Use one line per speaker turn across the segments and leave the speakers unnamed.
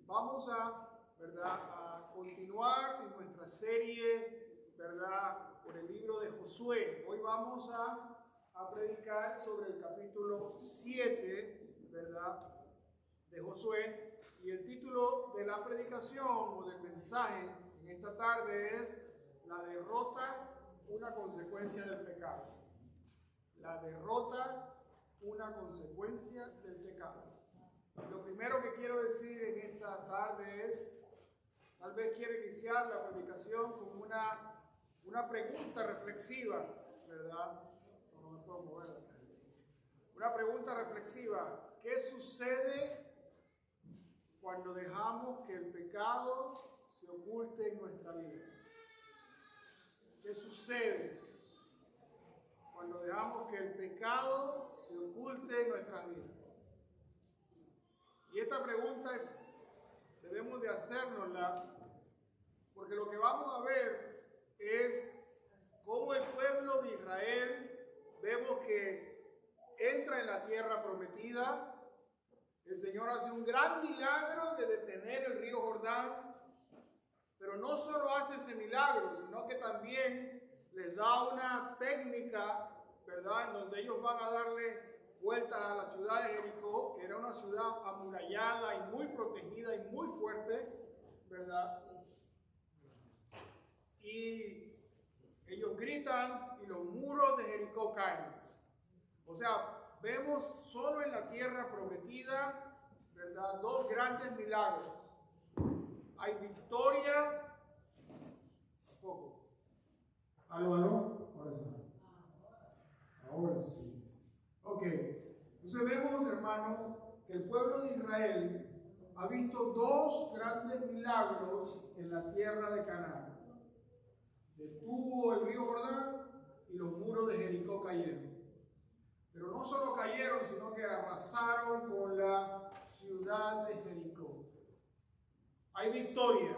Vamos a continuar en nuestra serie, ¿verdad?, por el libro de Josué. Hoy vamos a predicar sobre el capítulo 7, ¿verdad?, de Josué. Y el título de la predicación o del mensaje en esta tarde es La derrota, una consecuencia del pecado. La derrota, una consecuencia del pecado. Lo primero que quiero decir en esta tarde es, tal vez quiero iniciar la predicación con una pregunta reflexiva, ¿verdad? No me puedo mover. Una pregunta reflexiva. ¿Qué sucede cuando dejamos que el pecado se oculte en nuestra vida? ¿Qué sucede cuando dejamos que el pecado se oculte en nuestras vidas? Y esta pregunta debemos de hacérnosla, porque lo que vamos a ver es cómo el pueblo de Israel, vemos que entra en la tierra prometida. El Señor hace un gran milagro de detener el río Jordán, pero no solo hace ese milagro, sino que también les da una técnica, ¿verdad?, en donde ellos van a darle vueltas a la ciudad de Jericó, que era una ciudad amurallada y muy protegida y muy fuerte, ¿verdad? Y ellos gritan y los muros de Jericó caen. O sea, vemos solo en la tierra prometida, ¿verdad?, dos grandes milagros. Hay victoria. Poco. ¿Aló? Ahora sí. Ahora sí. Ok. Entonces vemos, hermanos, que el pueblo de Israel ha visto dos grandes milagros en la tierra de Canaán. Detuvo el río Jordán y los muros de Jericó cayeron. Pero no solo cayeron, sino que arrasaron con la ciudad de Jericó. Hay victoria.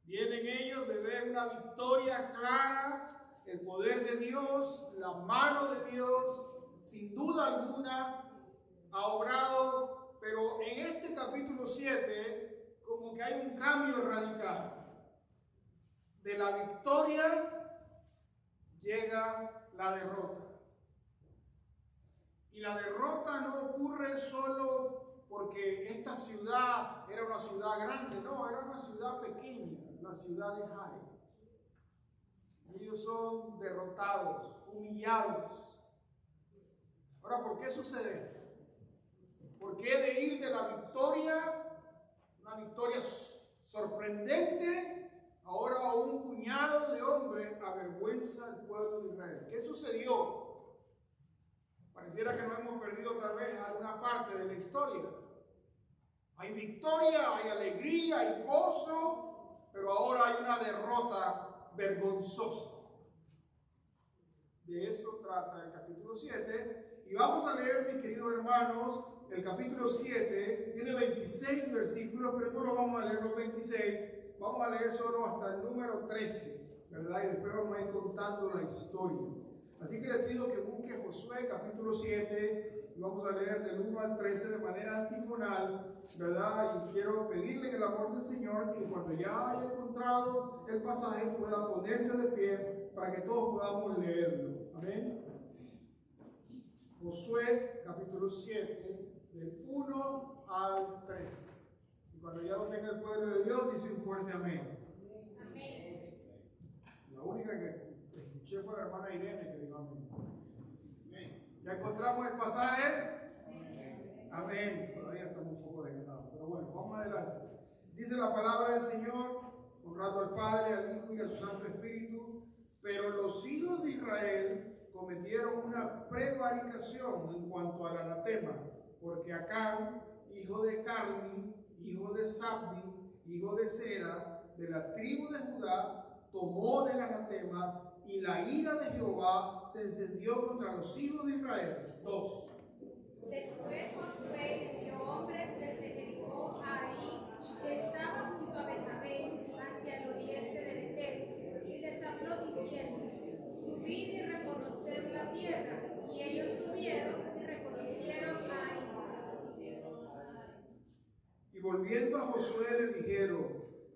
Vienen ellos de ver una victoria clara, el poder de Dios, la mano de Dios, sin duda alguna, ha obrado, pero en este capítulo 7, como que hay un cambio radical. De la victoria llega la derrota. Y la derrota no ocurre solo porque esta ciudad era una ciudad grande, no, era una ciudad pequeña, la ciudad de Jai. Ellos son derrotados, humillados. Ahora, ¿por qué sucede esto? ¿Por qué de ir de la victoria, una victoria sorprendente, ahora a un puñado de hombres avergüenza al pueblo de Israel? ¿Qué sucedió? Pareciera que nos hemos perdido tal vez alguna parte de la historia. Hay victoria, hay alegría, hay gozo, pero ahora hay una derrota vergonzosa. De eso trata el capítulo 7. Y vamos a leer, mis queridos hermanos, el capítulo 7. Tiene 26 versículos, pero no lo vamos a leer los 26. Vamos a leer solo hasta el número 13, ¿verdad? Y después vamos a ir contando la historia. Así que les pido que busque Josué capítulo 7 y vamos a leer del 1 al 13 de manera antifonal, ¿verdad? Y quiero pedirle en el amor del Señor que cuando ya haya encontrado el pasaje pueda ponerse de pie para que todos podamos leerlo. Amén. Josué capítulo 7 del 1 al 13. Y cuando ya lo tenga el pueblo de Dios, dice un fuerte amén. Amén. La única que escuché fue la hermana Irene que dijo amén. ¿Ya encontramos el pasaje? Amén. Todavía estamos un poco desganados, pero bueno, vamos adelante. Dice la palabra del Señor, honrando al Padre, al Hijo y a su Santo Espíritu. Pero los hijos de Israel cometieron una prevaricación en cuanto al anatema, porque Acán, hijo de Carmi, hijo de Sabdi, hijo de Sera, de la tribu de Judá, tomó del anatema, y la ira de Jehová se encendió contra los hijos de Israel. 2.
Después Josué envió hombres desde Jericó a Ahí, que estaba junto a Betabel, hacia el oriente de Betel, y les habló diciendo: subid y reconoced la tierra. Y ellos subieron y reconocieron a Ahí.
Y volviendo Oyendo a Josué le dijeron,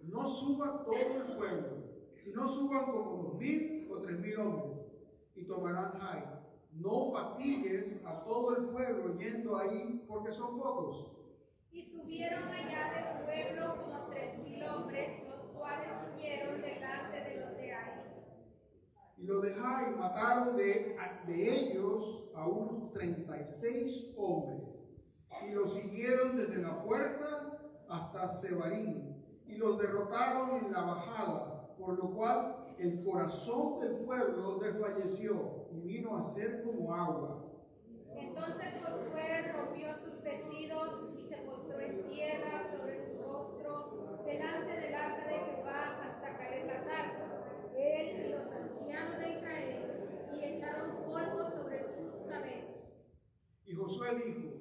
no suba todo el pueblo, sino suban como 2,000 o 3,000 hombres, y tomarán Jai. No fatigues a todo el pueblo yendo ahí, porque son pocos.
Y subieron allá del pueblo como 3,000 hombres, los cuales huyeron delante de los de Ai.
Y los de Jai mataron de ellos a unos 36 hombres, y los siguieron desde la puerta hasta Sebarim, y los derrotaron en la bajada, por lo cual el corazón del pueblo desfalleció y vino a ser como agua.
Entonces Josué rompió sus vestidos y se postró en tierra sobre su rostro delante del arca de Jehová hasta caer la tarde, él y los ancianos de Israel, y echaron polvo sobre sus cabezas.
Y Josué dijo,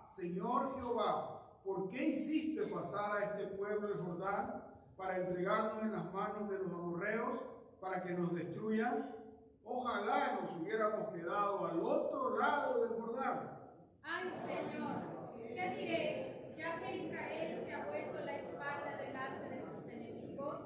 Señor Jehová, ¿por qué hiciste pasar a este pueblo el Jordán para entregarnos en las manos de los amorreos para que nos destruyan? Ojalá nos hubiéramos quedado al otro lado del Jordán.
Ay, Señor, ¿qué diré, ya que Israel se ha vuelto la espalda delante de sus enemigos?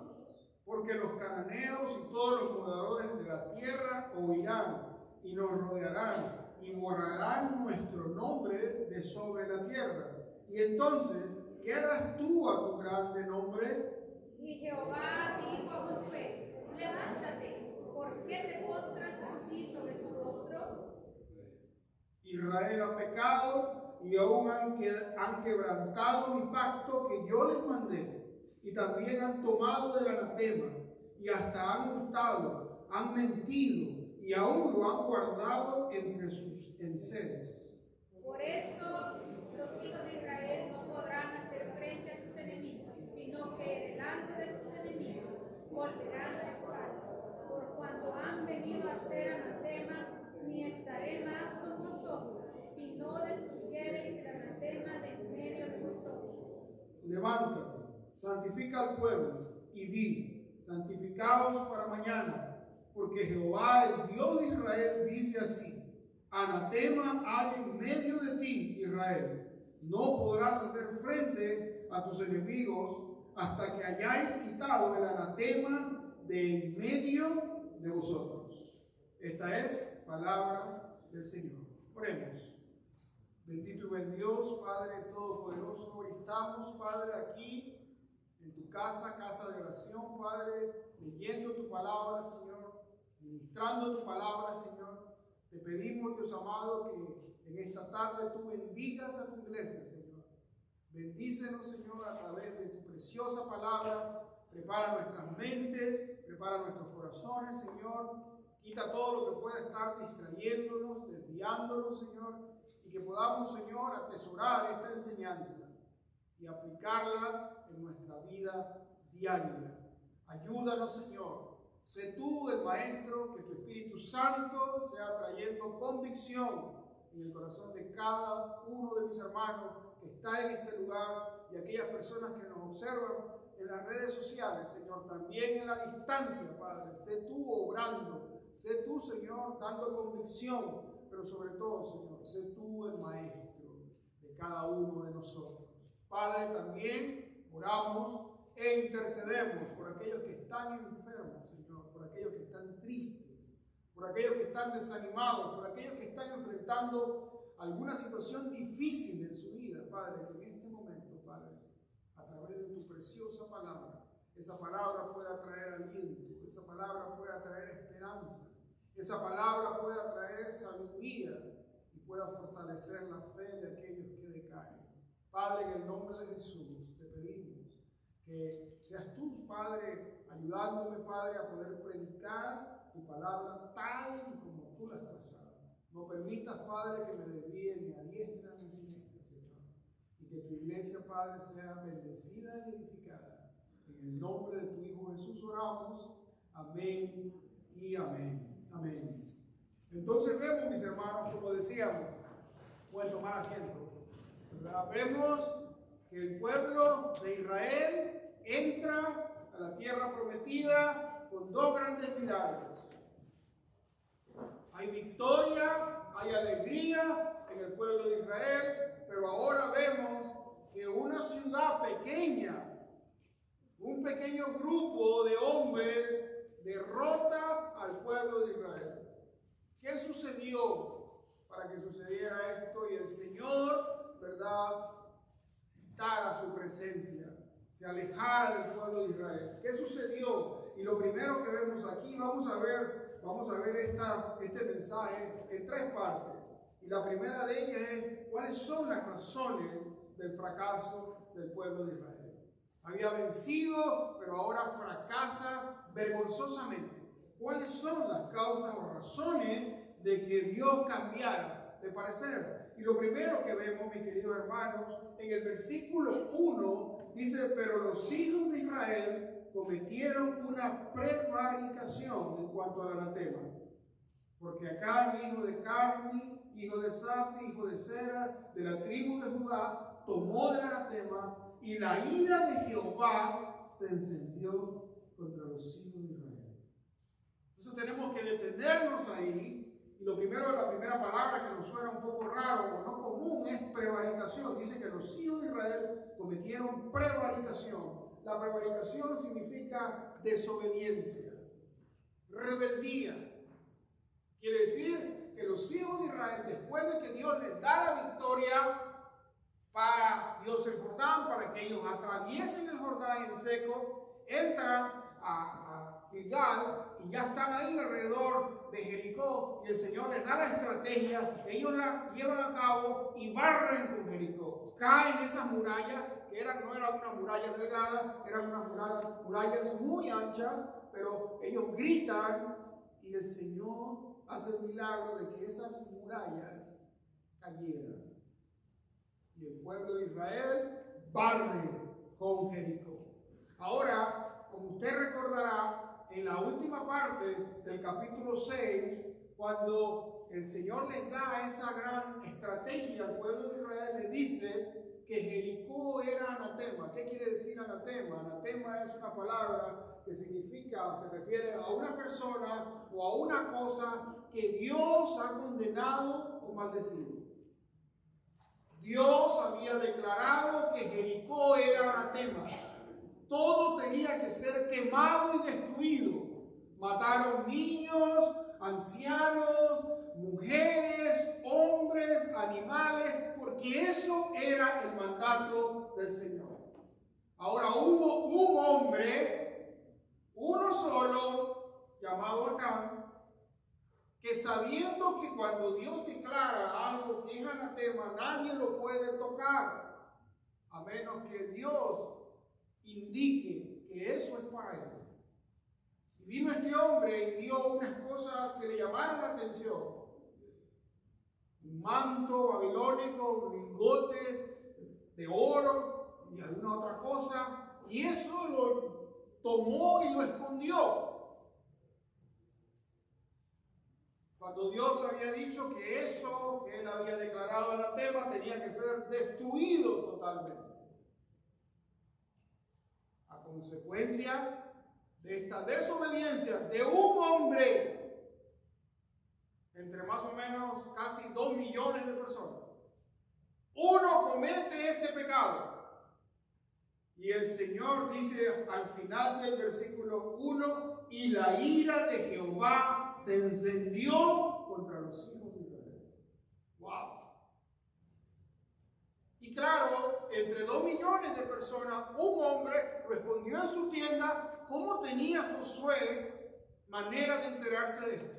Porque los cananeos y todos los moradores de la tierra oirán y nos rodearán y borrarán nuestro nombre de sobre la tierra. Y entonces, ¿qué harás tú a tu grande nombre?
Y Jehová dijo a Josué, levántate, ¿por qué te postras así sobre tu rostro?
Israel ha pecado y aún han quebrantado mi pacto que yo les mandé, y también han tomado del anatema, y hasta han hurtado, han mentido, y aún lo han guardado entre sus enseres.
Por esto los hijos de Israel no podrán hacer frente a sus enemigos, sino que delante de sus enemigos volverán la espalda. Por cuanto han venido a ser anatema, ni estaré más con vosotros, si no destruyereis el anatema de en medio de vosotros.
Levántate, santifica al pueblo, y di, santificaos para mañana, porque Jehová, el Dios de Israel, dice así, anatema hay en medio de ti, Israel. No podrás hacer frente a tus enemigos hasta que hayáis quitado el anatema de en medio de vosotros. Esta es palabra del Señor. Oremos. Bendito y buen Dios, Padre Todopoderoso, hoy estamos, Padre, aquí en tu casa, casa de oración, Padre, leyendo tu palabra, Señor, ministrando tu palabra, Señor. Te pedimos, Dios amado, que en esta tarde tú bendigas a tu iglesia, Señor. Bendícenos, Señor, a través de tu preciosa palabra. Prepara nuestras mentes, prepara nuestros corazones, Señor. Quita todo lo que pueda estar distrayéndonos, desviándonos, Señor, y que podamos, Señor, atesorar esta enseñanza y aplicarla en nuestra vida diaria. Ayúdanos, Señor. Sé tú el Maestro, que tu Espíritu Santo sea trayendo convicción en el corazón de cada uno de mis hermanos que está en este lugar y aquellas personas que nos observan en las redes sociales, Señor, también en la distancia, Padre. Sé tú obrando, sé tú, Señor, dando convicción, pero sobre todo, Señor, sé tú el Maestro de cada uno de nosotros. Padre, también oramos e intercedemos por aquellos que están enfermos, Señor, por aquellos que están tristes, por aquellos que están desanimados, por aquellos que están enfrentando alguna situación difícil en su vida, Padre, que en este momento, Padre, a través de tu preciosa palabra, esa palabra pueda traer aliento, esa palabra pueda traer esperanza, esa palabra pueda traer sabiduría y pueda fortalecer la fe de aquellos que decaen. Padre, en el nombre de Jesús, te pedimos que seas tú, Padre, ayudándome, Padre, a poder predicar tu palabra tal y como tú la has trazado. No permitas, Padre, que me desvíe ni a diestra ni a siniestra, Señor. Y que tu iglesia, Padre, sea bendecida y edificada. En el nombre de tu Hijo Jesús oramos. Amén y amén. Amén. Entonces vemos, mis hermanos, como decíamos, pueden tomar asiento, ¿verdad? Vemos que el pueblo de Israel entra a la tierra prometida con dos grandes milagros. Hay victoria, hay alegría en el pueblo de Israel, pero ahora vemos que una ciudad pequeña, un pequeño grupo de hombres derrota al pueblo de Israel. ¿Qué sucedió para que sucediera esto? Y el Señor, ¿verdad?, quitara su presencia, se alejara del pueblo de Israel. ¿Qué sucedió? Y lo primero que vemos aquí, vamos a ver este mensaje en tres partes. Y la primera de ellas es cuáles son las razones del fracaso del pueblo de Israel. Había vencido, pero ahora fracasa vergonzosamente. ¿Cuáles son las causas o razones de que Dios cambiara de parecer? Y lo primero que vemos, mis queridos hermanos, en el versículo 1 dice: pero los hijos de Israel cometieron una prevaricación en cuanto al anatema. Porque acá hijo de Carmi, hijo de Sati, hijo de Sera, de la tribu de Judá, tomó del anatema, y la ira de Jehová se encendió contra los hijos de Israel. Entonces tenemos que detenernos ahí. Y la primera palabra que nos suena un poco raro o no común es prevaricación. Dice que los hijos de Israel cometieron prevaricación. La prevaricación significa desobediencia, rebeldía. Quiere decir que los hijos de Israel, después de que Dios les da la victoria para Dios el Jordán, para que ellos atraviesen el Jordán en seco, entran a Gilgal y ya están ahí alrededor de Jericó, y el Señor les da la estrategia, ellos la llevan a cabo y barren con Jericó. Caen esas murallas, que no eran unas murallas delgadas, eran unas murallas muy anchas, pero ellos gritan y el Señor hace el milagro de que esas murallas cayeran. Y el pueblo de Israel barre con Jericó. Ahora, como usted recordará, en la última parte del capítulo 6, cuando el Señor les da esa gran estrategia al pueblo de Israel, les dice que Jericó era anatema. ¿Qué quiere decir anatema? Anatema es una palabra que se refiere a una persona o a una cosa que Dios ha condenado o maldecido. Dios había declarado que Jericó era anatema. Todo tenía que ser quemado y destruido. Mataron niños, ancianos, mujeres, hombres, animales, porque eso era el mandato del Señor. Ahora hubo un hombre, uno solo, llamado Acán, que sabiendo que cuando Dios declara algo que es anatema, nadie lo puede tocar, a menos que Dios indique que eso es para él. Y vino este hombre y vio unas cosas que le llamaron la atención. Un manto babilónico, un lingote de oro y alguna otra cosa, y eso lo tomó y lo escondió. Cuando Dios había dicho que eso que él había declarado anatema tenía que ser destruido totalmente. A consecuencia de esta desobediencia de un hombre, entre más o menos casi 2 millones de personas, uno comete ese pecado. Y el Señor dice al final del versículo 1, y la ira de Jehová se encendió contra los hijos de Israel. ¡Wow! Y claro, entre 2 millones de personas, un hombre lo escondió en su tienda. ¿Cómo tenía Josué manera de enterarse de esto?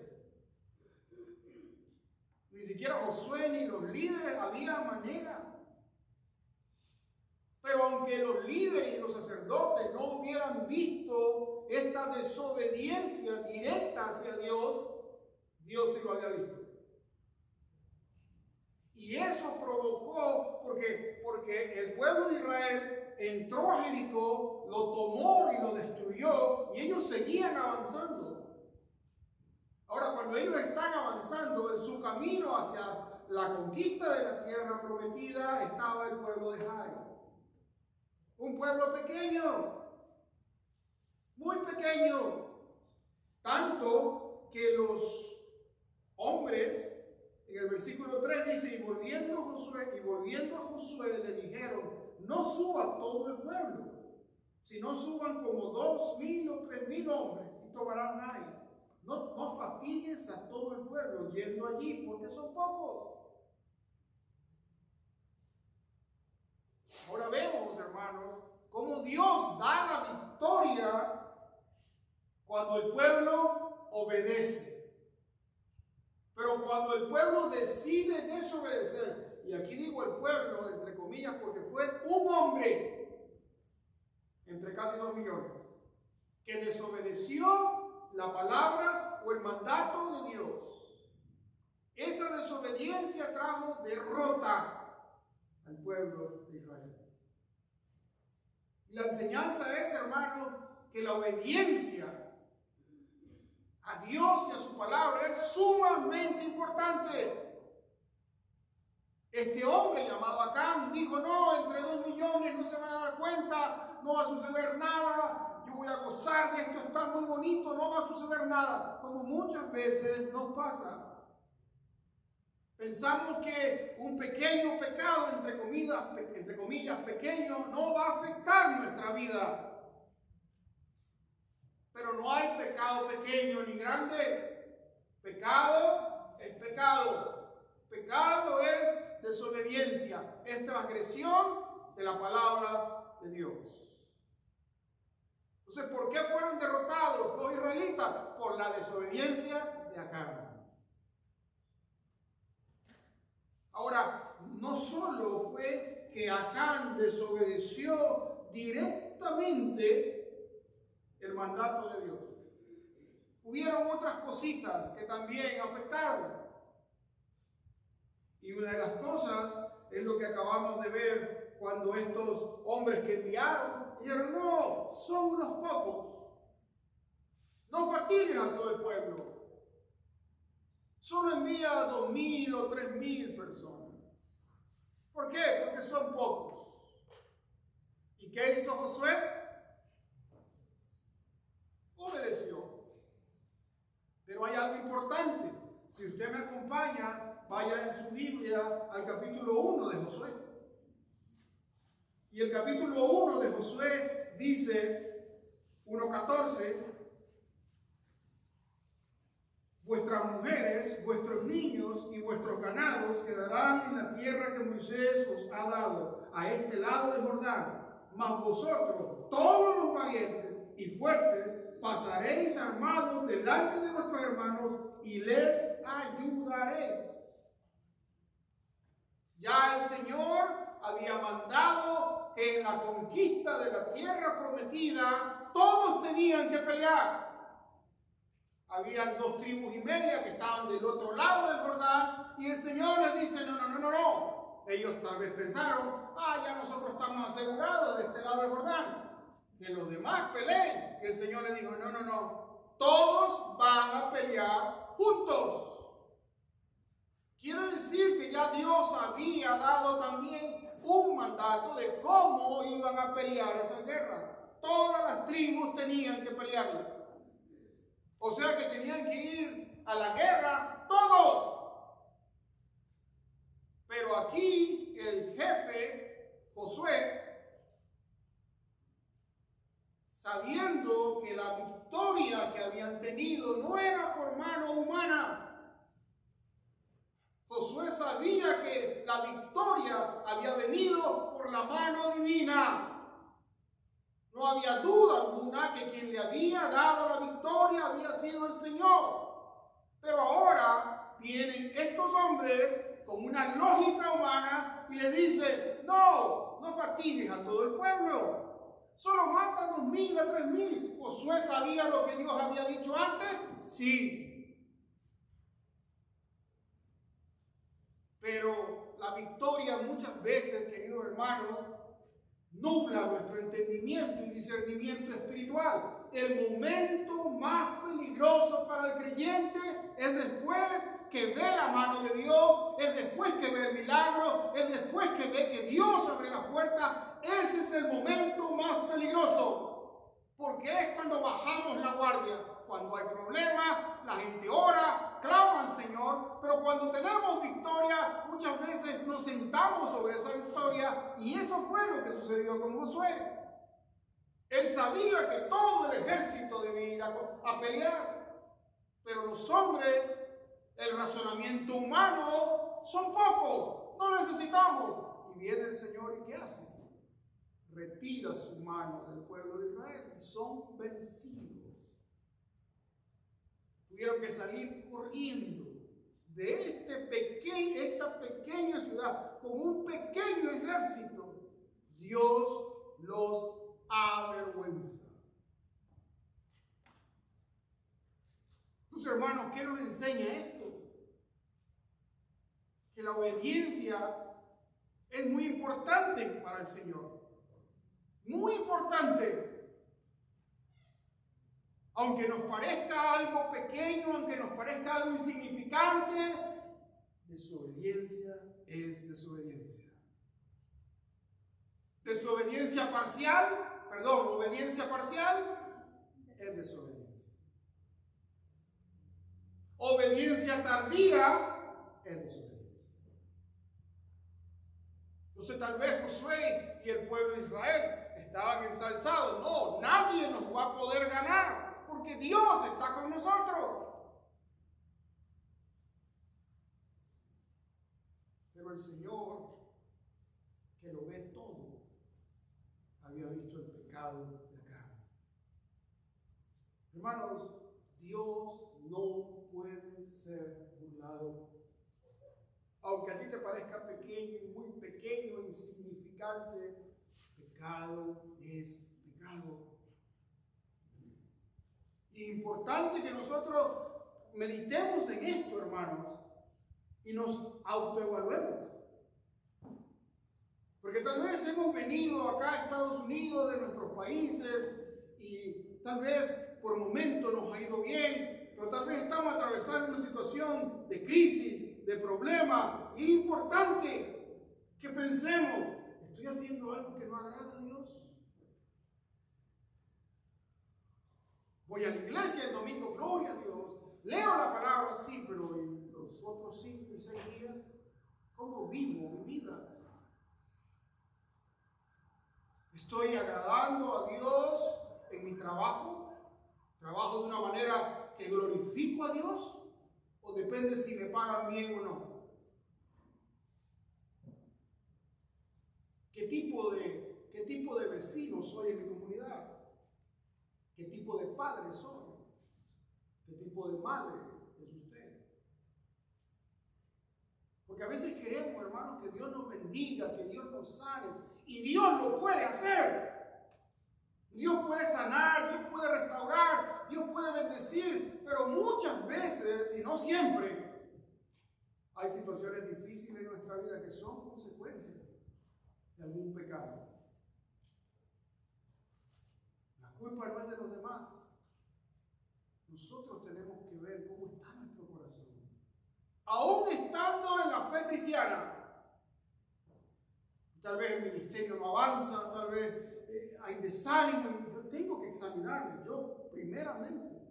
Ni siquiera Josué ni los líderes había manera. Pero aunque los líderes y los sacerdotes no hubieran visto esta desobediencia directa hacia Dios, Dios sí lo había visto. Y eso provocó, porque el pueblo de Israel entró a Jericó, lo tomó y lo destruyó, y ellos seguían avanzando. Ahora, cuando ellos están avanzando en su camino hacia la conquista de la tierra prometida, estaba el pueblo de Jai. Un pueblo pequeño, muy pequeño, tanto que los hombres, en el versículo 3 dice, y volviendo a Josué le dijeron, no suba todo el pueblo, sino suban como 2,000 o 3,000 hombres y tomarán ahí. No fatigues a todo el pueblo yendo allí, porque son pocos. Ahora vemos, hermanos, cómo Dios da la victoria cuando el pueblo obedece. Pero cuando el pueblo decide desobedecer, y aquí digo el pueblo, entre comillas, porque fue un hombre, entre casi 2 millones, que desobedeció la palabra o el mandato de Dios. Esa desobediencia trajo derrota al pueblo de Israel. Y la enseñanza es, hermano, que la obediencia a Dios y a su palabra es sumamente importante. Este hombre llamado Acán dijo, no, entre 2 millones no se van a dar cuenta, no va a suceder nada, yo voy a gozar de esto, está muy bonito, no va a suceder nada, como muchas veces nos pasa. Pensamos que un pequeño pecado, entre comillas, pequeño, no va a afectar nuestra vida. Pero no hay pecado pequeño ni grande. Pecado es pecado. Pecado es desobediencia, es transgresión de la palabra de Dios. Entonces, ¿por qué fueron derrotados los israelitas? Por la desobediencia de Acán. Ahora, no solo fue que Acán desobedeció directamente el mandato de Dios. Hubieron otras cositas que también afectaron. Y una de las cosas es lo que acabamos de ver cuando estos hombres que enviaron dijeron, no, son unos pocos. No fatiguen a todo el pueblo. Solo envía 2,000 o 3,000 personas. ¿Por qué? Porque son pocos. ¿Y qué hizo Josué? Obedeció. Pero hay algo importante. Si usted me acompaña, vaya en su Biblia al capítulo 1 de Josué. Y el capítulo 1 de Josué dice, 1:14, vuestras mujeres, vuestros niños y vuestros ganados quedarán en la tierra que Moisés os ha dado, a este lado del Jordán. Mas vosotros, todos los valientes y fuertes, pasaréis armados delante de vuestros hermanos y les ayudaréis. Ya el Señor había mandado que en la conquista de la tierra prometida todos tenían que pelear. Habían 2,5 tribus que estaban del otro lado del Jordán y el Señor les dice, no. Ellos tal vez pensaron, ya nosotros estamos asegurados de este lado del Jordán, que los demás peleen. Y el Señor les dijo, no, todos van a pelear juntos. Quiere decir que ya Dios había dado también un mandato de cómo iban a pelear esa guerra. Todas las tribus tenían que pelearla. O sea que tenían que ir a la guerra todos. Pero aquí el jefe, Josué, sabiendo que la victoria que habían tenido no era por mano humana, Josué sabía que la victoria había venido por la mano divina. No había duda alguna que quien le había dado la victoria había sido el Señor. Pero ahora vienen estos hombres con una lógica humana y le dicen, no fatigues a todo el pueblo. Solo mata 2,000 a 3,000. ¿Josué sabía lo que Dios había dicho antes? Sí. Pero la victoria muchas veces, queridos hermanos, nubla nuestro entendimiento y discernimiento espiritual. El momento más peligroso para el creyente es después que ve la mano de Dios, es después que ve el milagro, es después que ve que Dios abre las puertas. Ese es el momento más peligroso, porque es cuando bajamos la guardia. Cuando hay problemas, la gente ora, clama al Señor, pero cuando tenemos victoria, muchas veces nos sentimos sentamos sobre esa victoria y eso fue lo que sucedió con Josué. Él sabía que todo el ejército debía ir a pelear, pero los hombres, el razonamiento humano, son pocos, no necesitamos. Y viene el Señor y ¿qué hace? Retira su mano del pueblo de Israel y son vencidos. Tuvieron que salir corriendo de esta pequeña ciudad con un pequeño ejército. Dios los avergüenza. Tus hermanos, ¿qué nos enseña esto? Que la obediencia es muy importante para el Señor. Muy importante. Aunque nos parezca algo pequeño, aunque nos parezca algo insignificante, desobediencia es desobediencia. Obediencia parcial es desobediencia. Obediencia tardía es desobediencia. Entonces tal vez Josué y el pueblo de Israel estaban ensalzados. No, nadie nos va a poder ganar porque Dios está con nosotros. Pero el Señor, que lo ve todo, había visto el pecado de acá. Hermanos, Dios no puede ser burlado. Aunque a ti te parezca pequeño, muy pequeño, insignificante, pecado es pecado. Y es importante que nosotros meditemos en esto, hermanos, y nos autoevaluemos. Porque tal vez hemos venido acá a Estados Unidos de nuestros países y tal vez por momentos nos ha ido bien, pero tal vez estamos atravesando una situación de crisis, de problema. Y es importante que pensemos, ¿estoy haciendo algo que no agrada a Dios? Voy a la iglesia el domingo, gloria a Dios. Leo la palabra, sí, pero en los otros 5 y 6 días, ¿cómo vivo mi vida? ¿Estoy agradando a Dios en mi trabajo? ¿Trabajo de una manera que glorifico a Dios? ¿O depende si me pagan bien o no? ¿Qué tipo de vecino soy en mi comunidad? ¿Qué tipo de padre soy? ¿Qué tipo de madre es usted? Porque a veces queremos, hermanos, que Dios nos bendiga, que Dios nos sane. Y Dios lo puede hacer. Dios puede sanar, Dios puede restaurar, Dios puede bendecir. Pero muchas veces, y no siempre, hay situaciones difíciles en nuestra vida que son consecuencias de algún pecado. La culpa no es de los demás. Nosotros tenemos que ver cómo está nuestro corazón. Aún estando en la fe cristiana, tal vez el ministerio no avanza, tal vez hay desánimo, y yo tengo que examinarme, yo primeramente,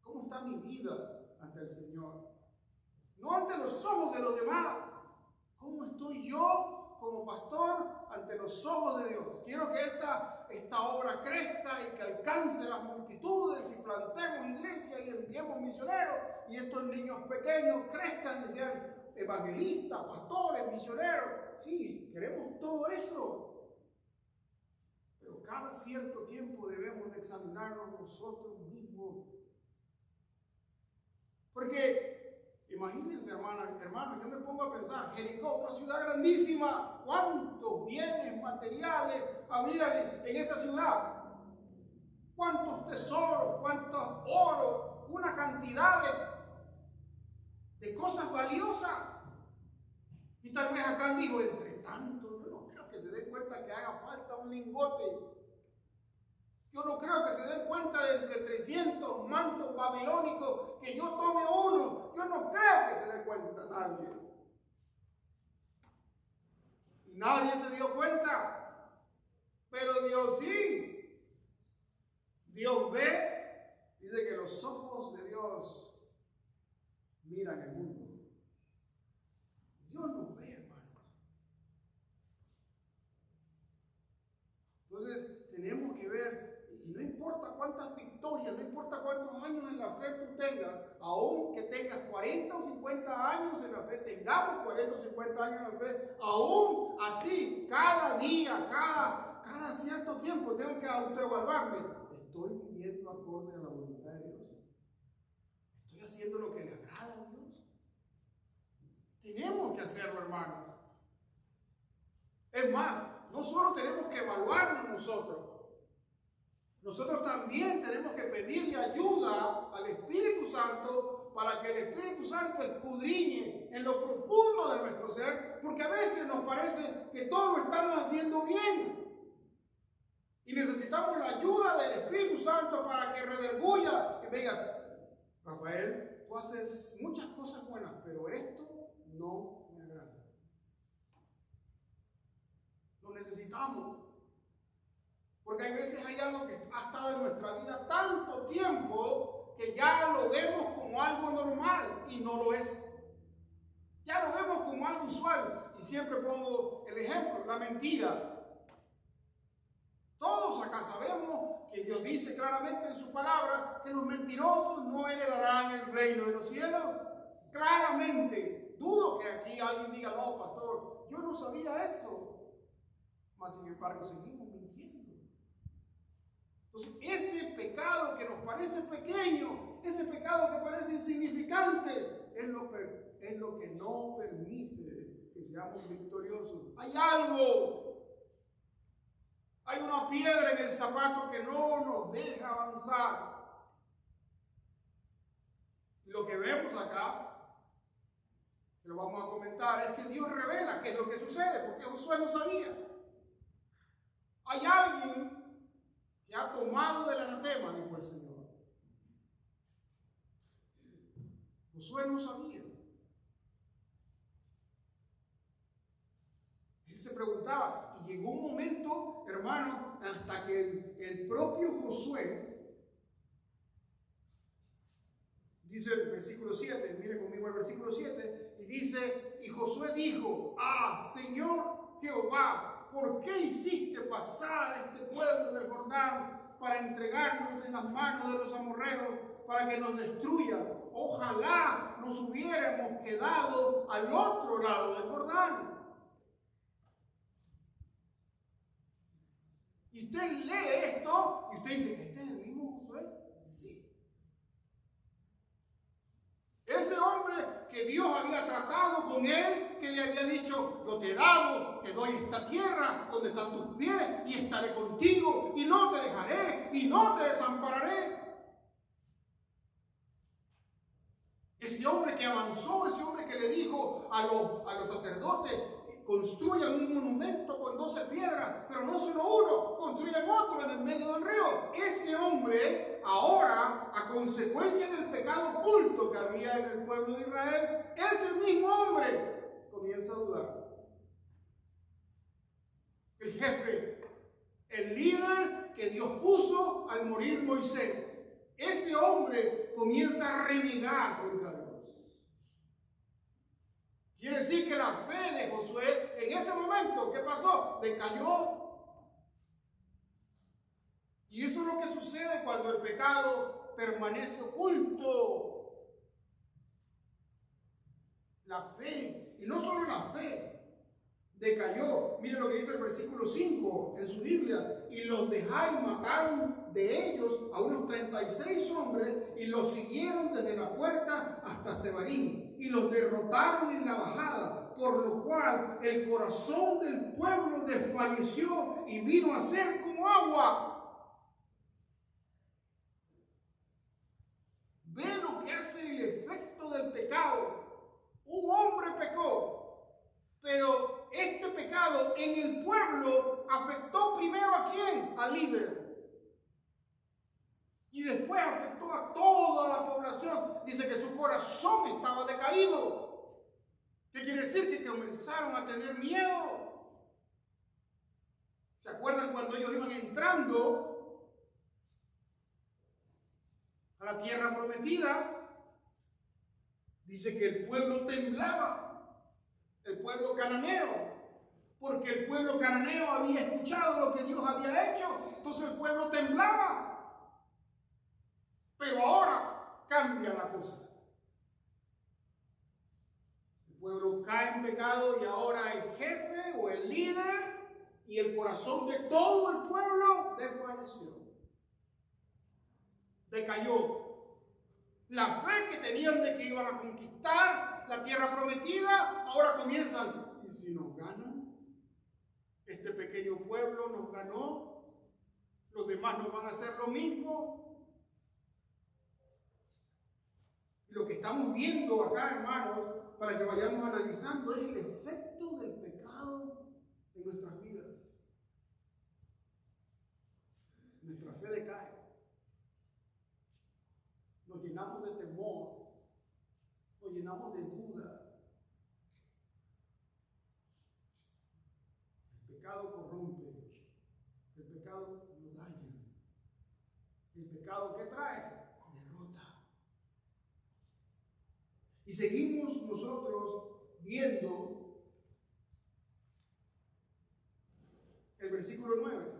cómo está mi vida ante el Señor. No ante los ojos de los demás. ¿Cómo estoy yo como pastor ante los ojos de Dios? Quiero que esta obra crezca y que alcance las multitudes y plantemos iglesias y enviemos misioneros y estos niños pequeños crezcan y sean evangelistas, pastores, misioneros. Sí, queremos todo eso. Pero cada cierto tiempo debemos de examinarnos nosotros mismos. Porque imagínense, hermano, yo me pongo a pensar, Jericó, una ciudad grandísima, ¿cuántos bienes materiales había en esa ciudad? ¿Cuántos tesoros, cuántos oro, una cantidad de cosas valiosas? Y tal vez acá dijo, entre tanto, yo no creo que se den cuenta que haga falta un lingote. Yo no creo que se den cuenta de entre 300 mantos babilónicos que yo tome uno. Yo no creo que se dé cuenta nadie. Y nadie se dio cuenta. Pero Dios sí. Dios ve. Dice que los ojos de Dios miran el mundo. Dios nos ve, hermanos. cuántas victorias, no importa cuántos años en la fe tú tengas, aún que tengas 40 o 50 años en la fe, tengamos 40 o 50 años en la fe, aún así, cada día, cada cierto tiempo tengo que autoevaluarme. ¿Estoy viviendo acorde a la voluntad de Dios? ¿Estoy haciendo lo que le agrada a Dios? Tenemos que hacerlo, hermanos. Es más, no solo tenemos que evaluarnos nosotros también tenemos que pedirle ayuda al Espíritu Santo para que el Espíritu Santo escudriñe en lo profundo de nuestro ser, porque a veces nos parece que todo lo estamos haciendo bien. Y necesitamos la ayuda del Espíritu Santo para que redarguya y me diga: Rafael, tú haces muchas cosas buenas, pero esto no me agrada. Lo necesitamos. Porque hay veces hay algo que ha estado en nuestra vida tanto tiempo que ya lo vemos como algo normal y no lo es. Ya lo vemos como algo usual. Y siempre pongo el ejemplo, la mentira. Todos acá sabemos que Dios dice claramente en su palabra que los mentirosos no heredarán el reino de los cielos. Claramente. Dudo que aquí alguien diga: no, pastor, yo no sabía eso. Mas sin embargo seguimos mintiendo. Entonces, ese pecado que nos parece pequeño, ese pecado que parece insignificante, es lo que no permite que seamos victoriosos. Hay algo, hay una piedra en el zapato que no nos deja avanzar. Y lo que vemos acá, que lo vamos a comentar, es que Dios revela qué es lo que sucede, porque Josué no sabía. Hay alguien que ha tomado del anatema, dijo el Señor. Josué no sabía. Él se preguntaba, y llegó un momento, hermano, hasta que el propio Josué, dice el versículo 7, mire conmigo el versículo 7, y dice: y Josué dijo: Señor Jehová, ¿por qué hiciste pasar este pueblo del Jordán para entregarnos en las manos de los amorreos para que nos destruyan? Ojalá nos hubiéramos quedado al otro lado del Jordán. Y usted lee esto y usted dice: ¿este es el mismo Josué? Sí. Ese hombre que Dios había tratado con él, que le había dicho: yo te he dado, te doy esta tierra donde están tus pies y estaré contigo y no te dejaré y no te desampararé. Ese hombre que avanzó, ese hombre que le dijo a los sacerdotes: construyan un monumento con 12 piedras, pero no solo uno, construyan otro en el medio del río. Ese hombre ahora, a consecuencia del pecado oculto que había en el pueblo de Israel, ese mismo hombre comienza a dudar. El jefe, el líder que Dios puso al morir Moisés, ese hombre comienza a renegar contra Dios. Quiere decir que la fe de Josué en ese momento, ¿qué pasó? Decayó. Y eso es lo que sucede cuando el pecado permanece oculto. La fe, y no solo la fe, decayó. Miren lo que dice el versículo 5 en su Biblia: y los de Jai mataron de ellos a unos 36 hombres y los siguieron desde la puerta hasta Sebarim y los derrotaron en la bajada, por lo cual el corazón del pueblo desfalleció y vino a ser como agua. Ve lo que hace el efecto del pecado. Un hombre pecó, pero este pecado en el pueblo afectó primero ¿a quién? Al líder. Y después afectó a toda la población. Dice que su corazón estaba decaído. ¿Qué quiere decir? Que comenzaron a tener miedo. ¿Se acuerdan cuando ellos iban entrando a la tierra prometida? Dice que el pueblo temblaba, el pueblo cananeo, porque el pueblo cananeo había escuchado lo que Dios había hecho, entonces el pueblo temblaba. Pero ahora cambia la cosa. El pueblo cae en pecado y ahora el jefe o el líder y el corazón de todo el pueblo desfalleció. Decayó. La fe que tenían de que iban a conquistar la tierra prometida, ahora comienzan. ¿Y si nos ganan? Este pequeño pueblo nos ganó. Los demás no van a hacer lo mismo. Y lo que estamos viendo acá, hermanos, para que vayamos analizando, es el efecto del pecado en nuestras vidas. Nuestra fe decae. Nos llenamos de temor, nos llenamos de duda. El pecado corrompe, el pecado lo daña. El pecado, ¿qué trae? Derrota. Y seguimos nosotros viendo el versículo 9.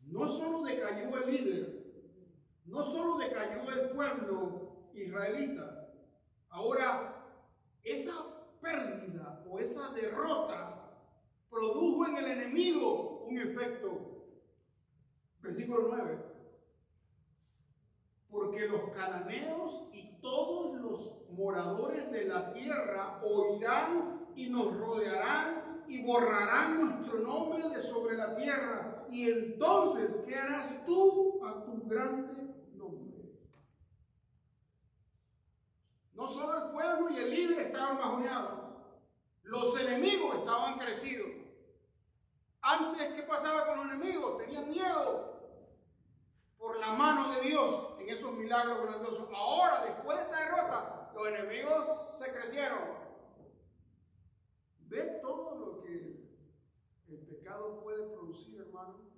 No solo decayó el líder, no solo decayó el pueblo israelita, ahora esa pérdida o esa derrota produjo en el enemigo un efecto. Versículo 9. Porque los cananeos y todos los moradores de la tierra oirán y nos rodearán y borrarán nuestro nombre de sobre la tierra. Y entonces, ¿qué harás tú a tu grande nombre? No solo el pueblo y el líder estaban bajoneados, los enemigos estaban crecidos. Antes, ¿qué pasaba con los enemigos? Tenían miedo por la mano de Dios en esos milagros grandiosos. Ahora, después de esta derrota, los enemigos se crecieron. ¿Ve todo lo que el pecado puede producir, hermano?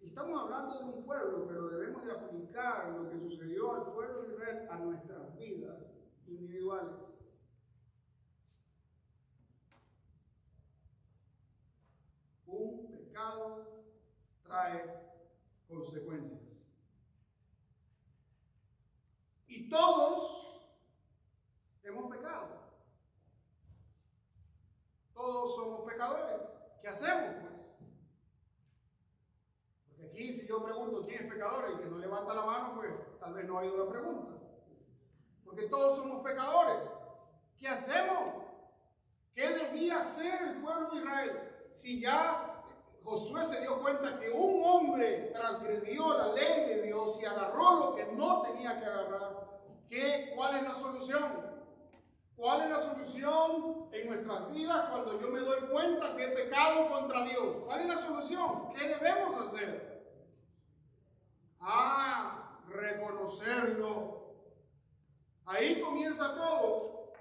Y estamos hablando de un pueblo, pero debemos de aplicar lo que sucedió al pueblo de Israel a nuestras vidas individuales. Un pecado trae consecuencias. Y todos hemos pecado. Todos somos pecadores. ¿Qué hacemos, pues? Porque aquí, si yo pregunto quién es pecador, el que no levanta la mano, pues tal vez no ha oído la pregunta. Porque todos somos pecadores. ¿Qué hacemos? ¿Qué debía hacer el pueblo de Israel? Si ya Josué se dio cuenta que un hombre transgredió la ley de Dios y agarró lo que no tenía que agarrar, ¿cuál es la solución? ¿Cuál es la solución en nuestras vidas cuando yo me doy cuenta que he pecado contra Dios? ¿Cuál es la solución? ¿Qué debemos hacer? Reconocerlo. Ahí comienza todo.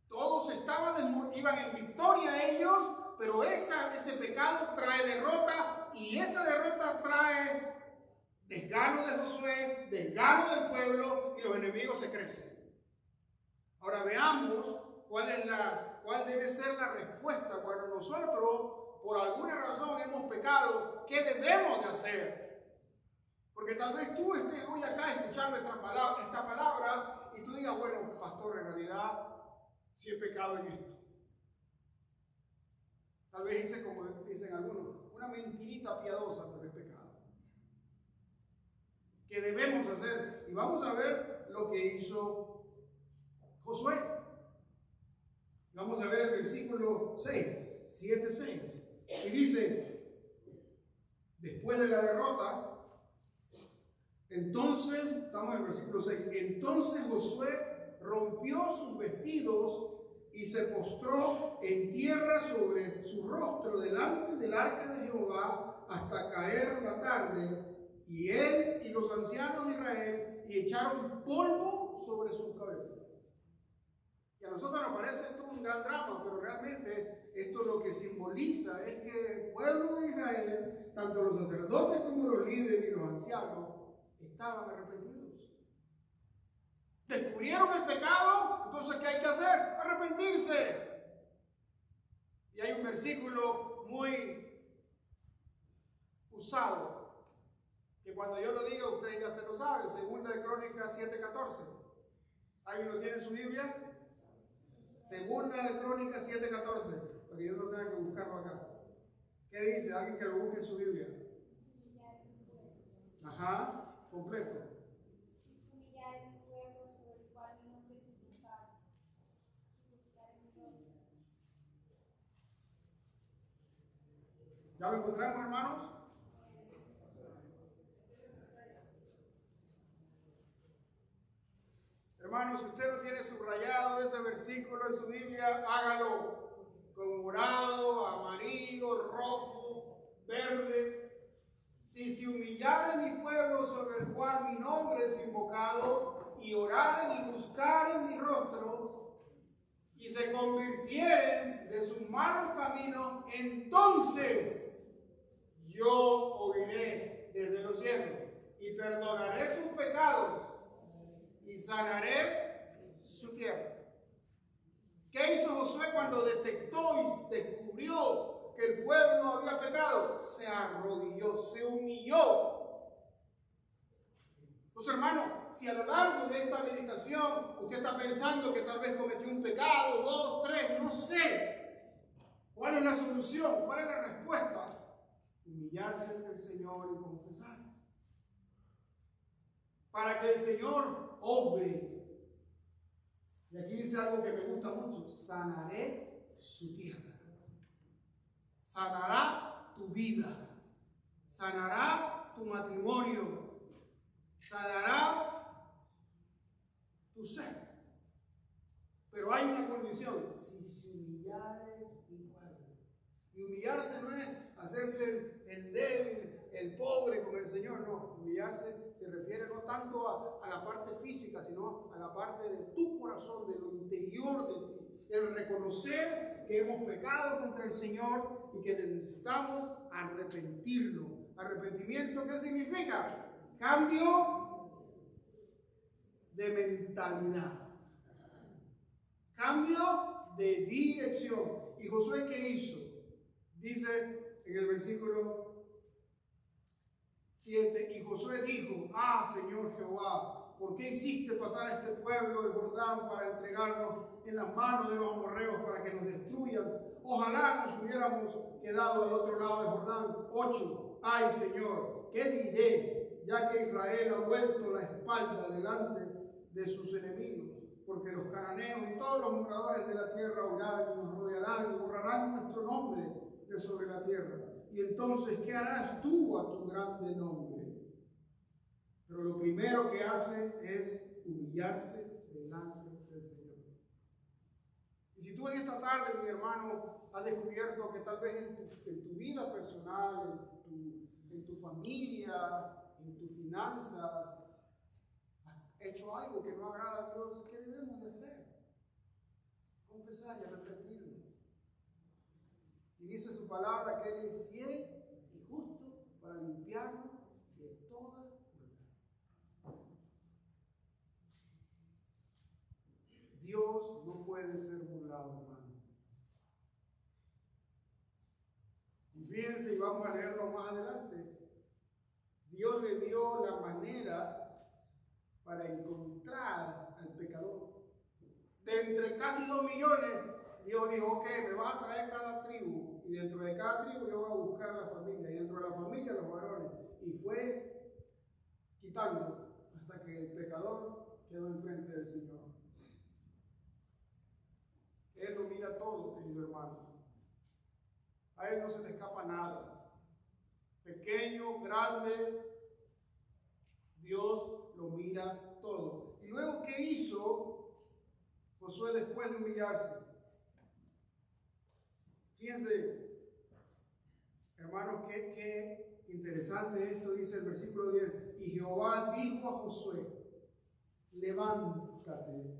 Todos iban en victoria ellos, pero ese pecado trae derrota y esa derrota trae desgano de Josué, desgano del pueblo y los enemigos se crecen. Ahora veamos cuál debe ser la respuesta cuando nosotros por alguna razón hemos pecado. ¿Qué debemos de hacer? Porque tal vez tú estés hoy acá escuchando esta palabra y tú digas, bueno, pastor, en realidad sí he pecado en esto. Tal vez hice, como dicen algunos, una mentirita piadosa, pero es pecado. ¿Qué debemos hacer? Y vamos a ver lo que hizo Josué. Vamos a ver el versículo 6, 7-6. Y dice, después de la derrota, entonces, estamos en el versículo 6, entonces Josué rompió sus vestidos y se postró en tierra sobre su rostro delante del arca de Jehová hasta caer la tarde, y él y los ancianos de Israel y echaron polvo sobre sus cabezas. Y a nosotros nos parece esto un gran drama, pero realmente esto lo que simboliza es que el pueblo de Israel, tanto los sacerdotes como los líderes y los ancianos, estaban arrepentidos. Descubrieron el pecado, entonces ¿qué hay que hacer? Arrepentirse. Y hay un versículo muy usado que Que cuando yo lo diga, ustedes ya se lo saben. Segunda de Crónicas 7:14. ¿Alguien lo tiene en su Biblia? Segunda de Crónicas 7:14. Para que yo no tenga que buscarlo acá. ¿Qué dice? Alguien que lo busque en su Biblia. Ajá, completo. ¿Ya lo encontramos, hermanos? Hermanos, si usted no tiene subrayado ese versículo en su Biblia, hágalo con morado, amarillo, rojo, verde. Si se humillare mi pueblo sobre el cual mi nombre es invocado, y oraren y buscaren mi rostro, y se convirtieren de sus malos caminos, entonces yo oiré desde los cielos y perdonaré sus pecados y sanaré su tierra. ¿Qué hizo Josué cuando detectó y descubrió que el pueblo había pecado? Se arrodilló, se humilló. Entonces, hermano, si a lo largo de esta meditación usted está pensando que tal vez cometió un pecado, 2, 3, no sé, ¿cuál es la solución? ¿Cuál es la respuesta? Humillarse ante el Señor y confesar. Para que el Señor obre. Y aquí dice algo que me gusta mucho: sanaré su tierra. Sanará tu vida. Sanará tu matrimonio. Sanará tu ser. Pero hay una condición: si se humillare mi pueblo. Y humillarse no es hacerse el débil, el pobre con el Señor, no. Humillarse se refiere no tanto a la parte física, sino a la parte de tu corazón, de lo interior de ti. El reconocer que hemos pecado contra el Señor y que necesitamos arrepentirlo. ¿Arrepentimiento qué significa? Cambio de mentalidad. Cambio de dirección. ¿Y Josué qué hizo? Dice en el versículo 7, y Josué dijo: ah, Señor Jehová, ¿por qué hiciste pasar a este pueblo el Jordán para entregarnos en las manos de los amorreos para que nos destruyan? Ojalá nos hubiéramos quedado al otro lado del Jordán. 8, ay, Señor, ¿qué diré? Ya que Israel ha vuelto la espalda delante de sus enemigos, porque los cananeos y todos los moradores de la tierra oirán y nos rodearán y borrarán nuestro nombre de sobre la tierra. Y entonces, ¿qué harás tú a tu grande nombre? Pero lo primero que hace es humillarse delante del Señor. Y si tú en esta tarde, mi hermano, has descubierto que tal vez en tu vida personal, en tu familia, en tus finanzas, has hecho algo que no agrada a Dios, ¿qué debemos de hacer? Confesar y arrepentirnos. Y dice su palabra que Él es fiel y justo para limpiarnos de toda maldad. Dios no puede ser burlado, hermano. Y fíjense, y vamos a leerlo más adelante, Dios le dio la manera para encontrar al pecador. De entre casi 2 millones, Dios dijo: ok, me vas a traer cada tribu, y dentro de cada tribu yo voy a buscar la familia, y dentro de la familia los varones. Y fue quitando hasta que el pecador quedó enfrente del Señor. Él lo mira todo, querido hermano. A Él no se le escapa nada. Pequeño, grande, Dios lo mira todo. Y luego, ¿qué hizo Josué después de humillarse? Fíjense, hermanos, qué interesante esto. Dice el versículo 10: y Jehová dijo a Josué: levántate.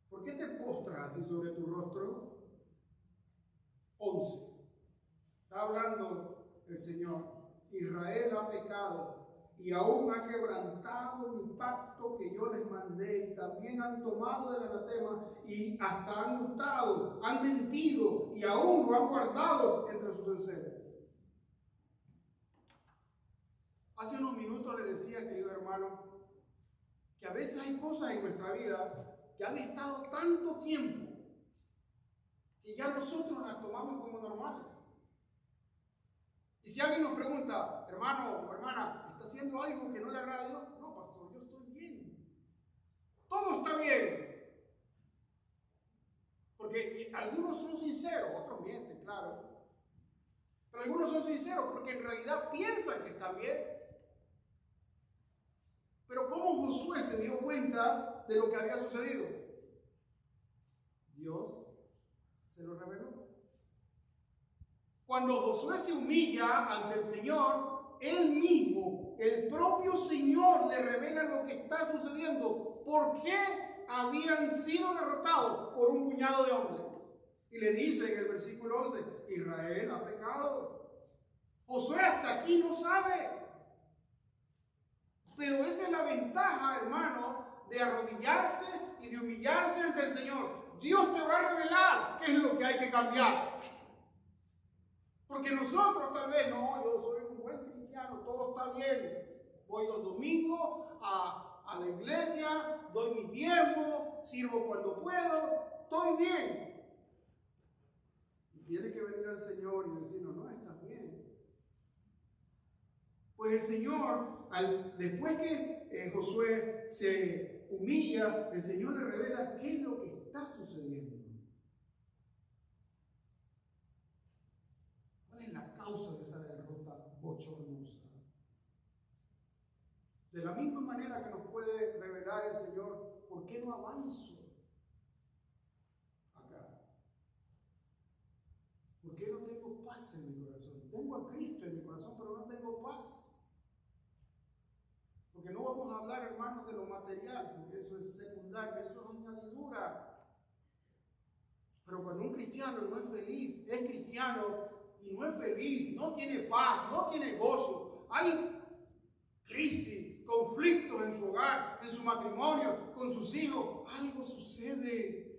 ¿Por qué te postras así sobre tu rostro? 11. Está hablando el Señor. Israel ha pecado y aún ha quebrantado mi pacto que yo les mandé, y también han tomado del anatema y hasta han hurtado, han mentido y aún lo han guardado entre sus enseres. Hace unos minutos le decía, querido hermano, que a veces hay cosas en nuestra vida que han estado tanto tiempo que ya nosotros las tomamos como normales. Y si alguien nos pregunta, hermano o hermana, ¿está haciendo algo que no le agrada a Dios? No, pastor, yo estoy bien. Todo está bien. Porque algunos son sinceros, otros mienten, claro. Pero algunos son sinceros porque en realidad piensan que están bien. Pero ¿cómo Josué se dio cuenta de lo que había sucedido? Dios se lo reveló. Cuando Josué se humilla ante el Señor, él mismo, el propio Señor, le revela lo que está sucediendo. ¿Por qué habían sido derrotados por un puñado de hombres? Y le dice en el versículo 11, Israel ha pecado. Josué hasta aquí no sabe. Pero esa es la ventaja, hermano, de arrodillarse y de humillarse ante el Señor. Dios te va a revelar qué es lo que hay que cambiar. Porque nosotros tal vez, no, yo soy un buen cristiano, todo está bien. Voy los domingos a la iglesia, doy mi diezmo, sirvo cuando puedo, estoy bien. Y tiene que venir al Señor y decirnos, no, estás bien. Pues el Señor, después que Josué se humilla, el Señor le revela qué es lo que está sucediendo. ¿Cuál es la causa de esa derrota bochornosa? De la misma manera que nos puede revelar el Señor, ¿por qué no avanzo acá? ¿Por qué no tengo paz en mi corazón? Tengo a Cristo en mi corazón, pero no tengo paz. Porque no vamos a hablar, hermanos, de lo material, porque eso es secundario, eso es añadidura. Pero cuando un cristiano no es feliz, es cristiano y no es feliz, no tiene paz, no tiene gozo, hay crisis, conflictos en su hogar, en su matrimonio, con sus hijos, algo sucede.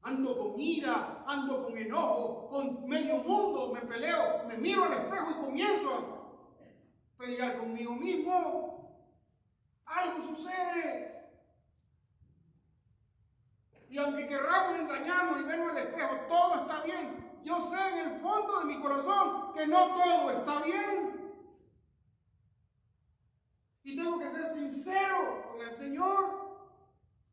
Ando con ira, ando con enojo, con medio mundo me peleo, me miro al espejo y comienzo a pelear conmigo mismo. Algo sucede. Y aunque querramos engañarnos y vernos al espejo, todo está bien. Yo sé en el fondo de mi corazón que no todo está bien. Y tengo que ser sincero con el Señor.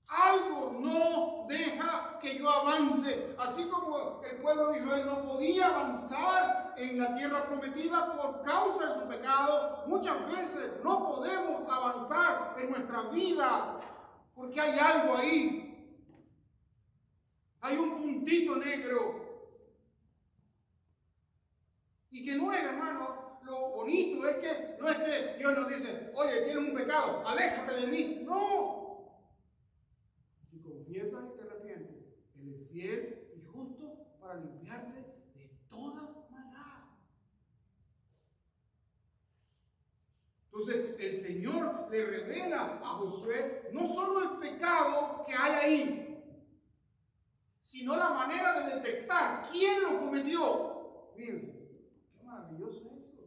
Algo no deja que yo avance. Así como el pueblo de Israel no podía avanzar en la tierra prometida por causa de su pecado, muchas veces no podemos avanzar en nuestra vida porque hay algo ahí. Hay un puntito negro. Y que no es, hermano, lo bonito es que no es que Dios nos dice, oye, tienes un pecado, aléjate de mí. No. Si confiesas y te arrepientes, Él es fiel y justo para limpiarte de toda maldad. Entonces el Señor le revela a Josué no solo el pecado que hay ahí, sino la manera de detectar quién lo cometió. Fíjense, qué maravilloso es eso.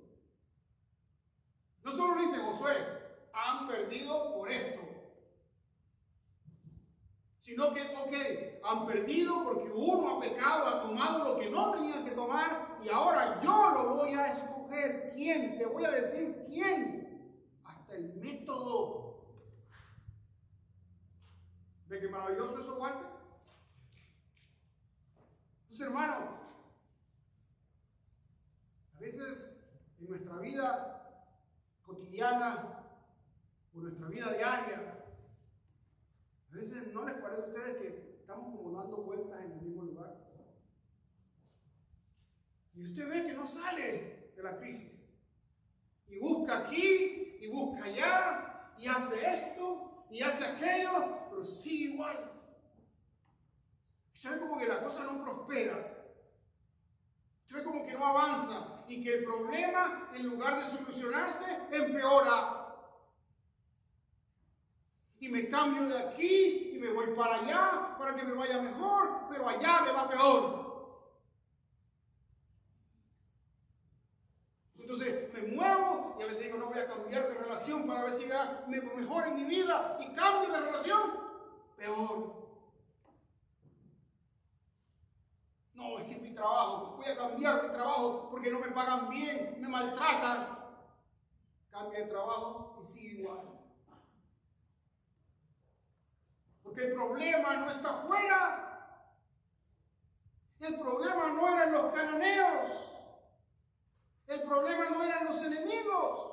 No solo le dice Josué, han perdido por esto, sino que, ok, han perdido porque uno ha pecado, ha tomado lo que no tenía que tomar y ahora yo lo voy a escoger. ¿Quién? Te voy a decir quién. Hasta el método. ¿De qué maravilloso eso, Walter? Entonces, hermano, a veces en nuestra vida cotidiana o nuestra vida diaria, a veces no les parece a ustedes que estamos como dando vueltas en el mismo lugar. Y usted ve que no sale de la crisis. Y busca aquí, y busca allá, y hace esto, y hace aquello, pero sigue igual. Usted ve como que la cosa no prospera. Usted ve como que no avanza, y que el problema, en lugar de solucionarse, empeora. Y me cambio de aquí y me voy para allá para que me vaya mejor, pero allá me va peor. veces digo, no voy a cambiar de relación para ver si me mejora en mi vida y cambio de relación. Peor. No, es que es mi trabajo. Voy a cambiar mi trabajo porque no me pagan bien, me maltratan. Cambia de trabajo y sigue igual. Porque el problema no está afuera. El problema no eran los cananeos. El problema no eran los enemigos.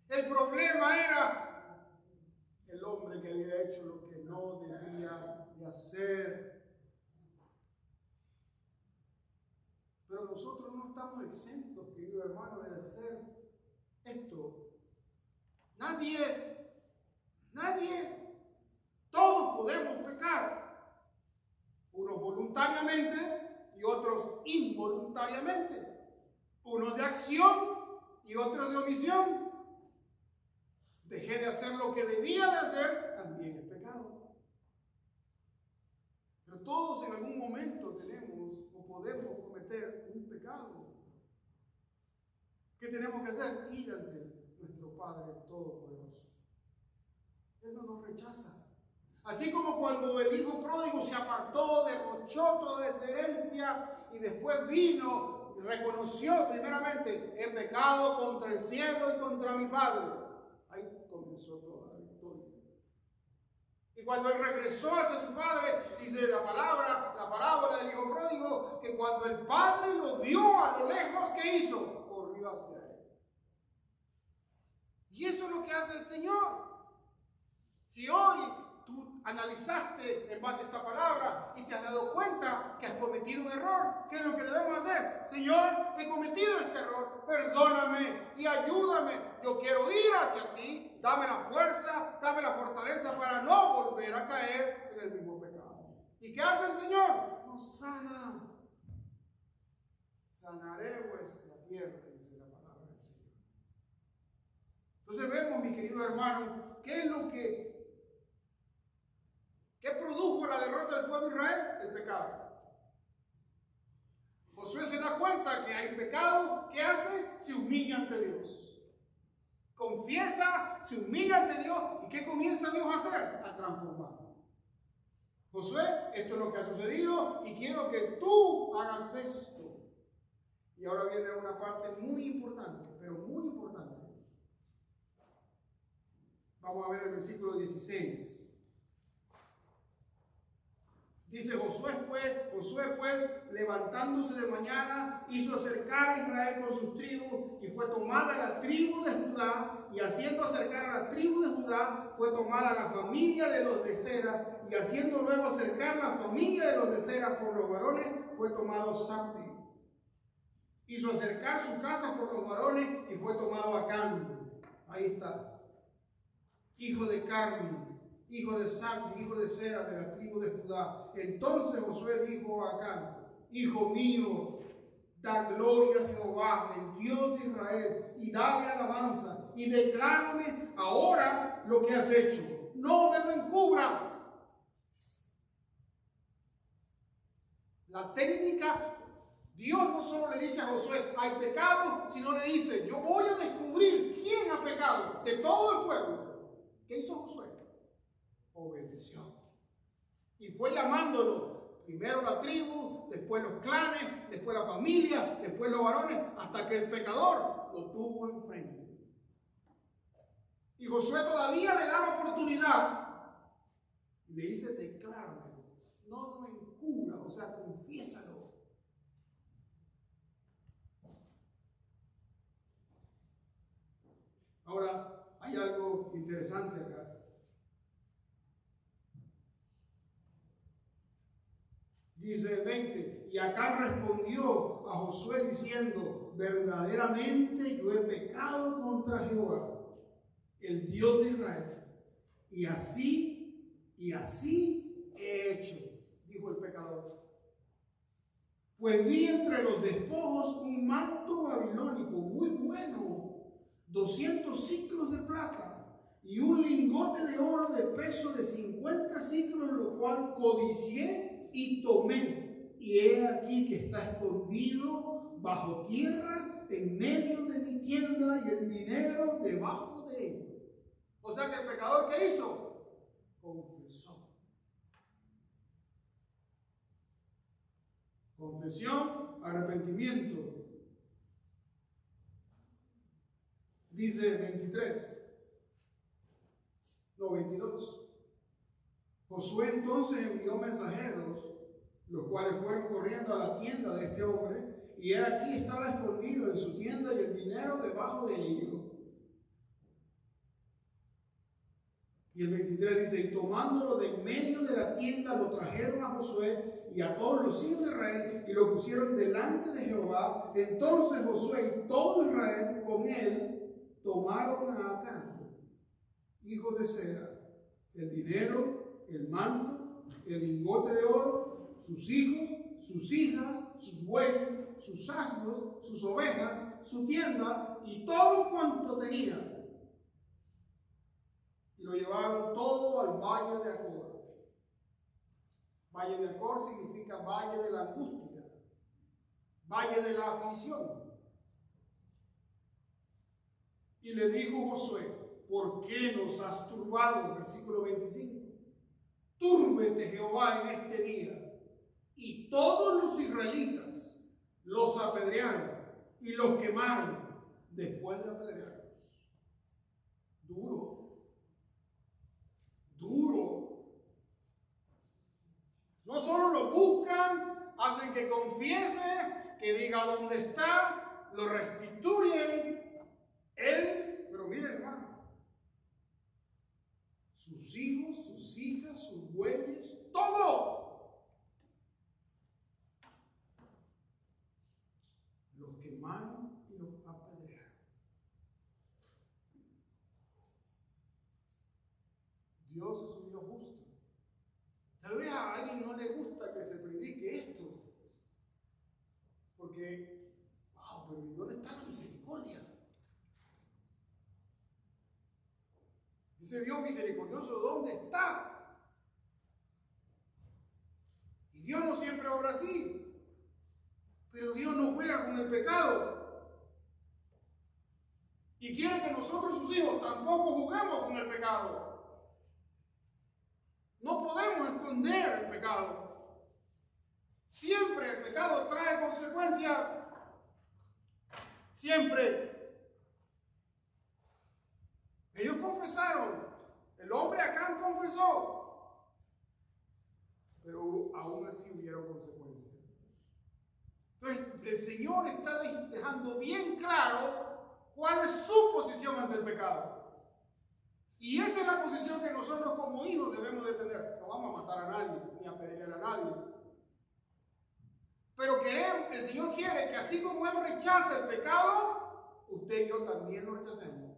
El problema era el hombre que había hecho lo que no debía de hacer. Pero nosotros no estamos exentos, querido hermano, de hacer esto. Nadie, todos podemos pecar. Unos voluntariamente y otros involuntariamente. Unos de acción y otros de omisión. Dejé de hacer lo que debía de hacer, también es pecado. Pero todos en algún momento tenemos o podemos cometer un pecado. ¿Qué tenemos que hacer? Ir ante nuestro Padre Todopoderoso. Él no nos rechaza. Así como cuando el hijo pródigo se apartó, derrochó toda esa herencia y después vino y reconoció primeramente: he pecado contra el cielo y contra mi Padre. Ahí comenzó toda la victoria. Y cuando él regresó hacia su padre, dice la parábola del hijo pródigo, que cuando el padre lo vio a lo lejos, ¿qué hizo? Corrió hacia él. Y eso es lo que hace el Señor. Si hoy tú analizaste en base a esta palabra y te has dado cuenta que has cometido un error, ¿qué es lo que debemos hacer? Señor, he cometido este error, perdóname y ayúdame. Yo quiero ir hacia ti, dame la fuerza, dame la fortaleza para no volver a caer en el mismo pecado. ¿Y qué hace el Señor? Nos sana. Sanaré vuestra tierra, dice la palabra del Señor. Entonces vemos, mi querido hermano, ¿qué es lo que produjo la derrota del pueblo de Israel? El pecado. Josué se da cuenta que hay pecado. ¿Qué hace? Se humilla ante Dios. Confiesa, se humilla ante Dios. ¿Y qué comienza Dios a hacer? A transformar. Josué, esto es lo que ha sucedido y quiero que tú hagas esto. Y ahora viene una parte muy importante, pero muy importante. Vamos a ver el versículo 16. Dice Josué pues, levantándose de mañana, hizo acercar a Israel con sus tribus, y fue tomada la tribu de Judá, y haciendo acercar a la tribu de Judá, fue tomada la familia de los de Sera, y haciendo luego acercar la familia de los de Sera por los varones, fue tomado Sabdi. Hizo acercar su casa por los varones, y fue tomado Acán. Ahí está. Hijo de Carmi, hijo de Sabdi, hijo de Sera, de la tribu de Judá. Entonces Josué dijo a Acán: hijo mío, da gloria a Jehová, el Dios de Israel, y dale alabanza, y declárame ahora lo que has hecho. No me lo encubras. La técnica, Dios no solo le dice a Josué: hay pecado, sino le dice: yo voy a descubrir quién ha pecado de todo el pueblo. ¿Qué hizo Josué? Obedeció. Y fue llamándolo, primero la tribu, después los clanes, después la familia, después los varones, hasta que el pecador lo tuvo enfrente. Y Josué todavía le da la oportunidad. Y le dice: decláramelo, no lo encubra, o sea, confiésalo. Ahora, hay algo interesante acá. Dice 20, y Acán respondió a Josué diciendo: verdaderamente yo he pecado contra Jehová, el Dios de Israel, y así he hecho, dijo el pecador. Pues vi entre los despojos un manto babilónico muy bueno, 200 siclos de plata, y un lingote de oro de peso de 50 siclos, lo cual codicié y tomé, y he aquí que está escondido bajo tierra en medio de mi tienda y el dinero debajo de ella. O sea que el pecador, ¿qué hizo? Confesó. Confesión, arrepentimiento. Dice 22. Josué entonces envió mensajeros, los cuales fueron corriendo a la tienda de este hombre, y he aquí estaba escondido en su tienda y el dinero debajo de ello. Y el 23 dice, y tomándolo de en medio de la tienda, lo trajeron a Josué y a todos los hijos de Israel, y lo pusieron delante de Jehová. Entonces Josué y todo Israel con él tomaron a Acán, hijo de Zera, el dinero, el manto, el lingote de oro, sus hijos, sus hijas, sus bueyes, sus asnos, sus ovejas, su tienda y todo cuanto tenía. Y lo llevaron todo al valle de Acor. Valle de Acor significa valle de la angustia, valle de la aflicción. Y le dijo Josué, ¿por qué nos has turbado? Versículo 25. Túrbete Jehová en este día. Y todos los israelitas los apedrearon y los quemaron después de apedrearlos. Duro. No solo lo buscan, hacen que confiese, que diga dónde está, lo restituyen. Pero miren, hermano, sus hijos, sus hijas, sus bueyes, todo. Los quemaron y los apedrearon. Dios es un Dios justo. Tal vez a alguien no le gusta que se predique esto, porque, wow, pero ¿dónde está la misericordia? Dice Dios misericordioso, ¿dónde está? Y Dios no siempre obra así, pero Dios no juega con el pecado. Y quiere que nosotros, sus hijos, tampoco juguemos con el pecado. No podemos esconder el pecado. Siempre el pecado trae consecuencias. Siempre. Ellos confesaron. El hombre Acán confesó. Pero aún así hubieron consecuencias. Entonces, el Señor está dejando bien claro cuál es su posición ante el pecado. Y esa es la posición que nosotros como hijos debemos de tener. No vamos a matar a nadie, ni a apedrear a nadie. Pero el Señor quiere que así como Él rechaza el pecado, usted y yo también lo rechacemos.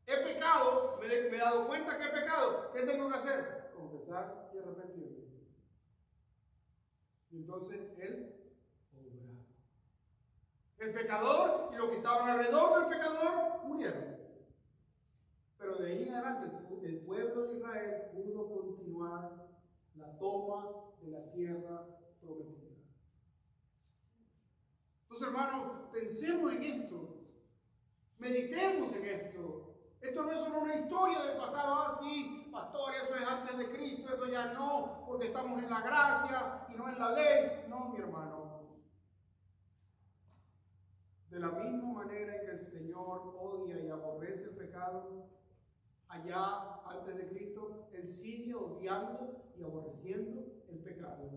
He pecado, me he dado cuenta que he pecado. ¿Qué tengo que hacer? Confesar y arrepentirme. Y entonces Él obra. El pecador y los que estaban alrededor del pecador murieron. Pero de ahí en adelante el pueblo de Israel pudo continuar la toma de la tierra prometida. Entonces, hermanos, pensemos en esto. Meditemos en esto. Esto no es solo una historia del pasado, sí, pastor, eso es antes de Cristo, eso ya no, porque estamos en la gracia y no en la ley. No, mi hermano. De la misma manera en que el Señor odia y aborrece el pecado, allá antes de Cristo, Él sigue odiando y aborreciendo el pecado.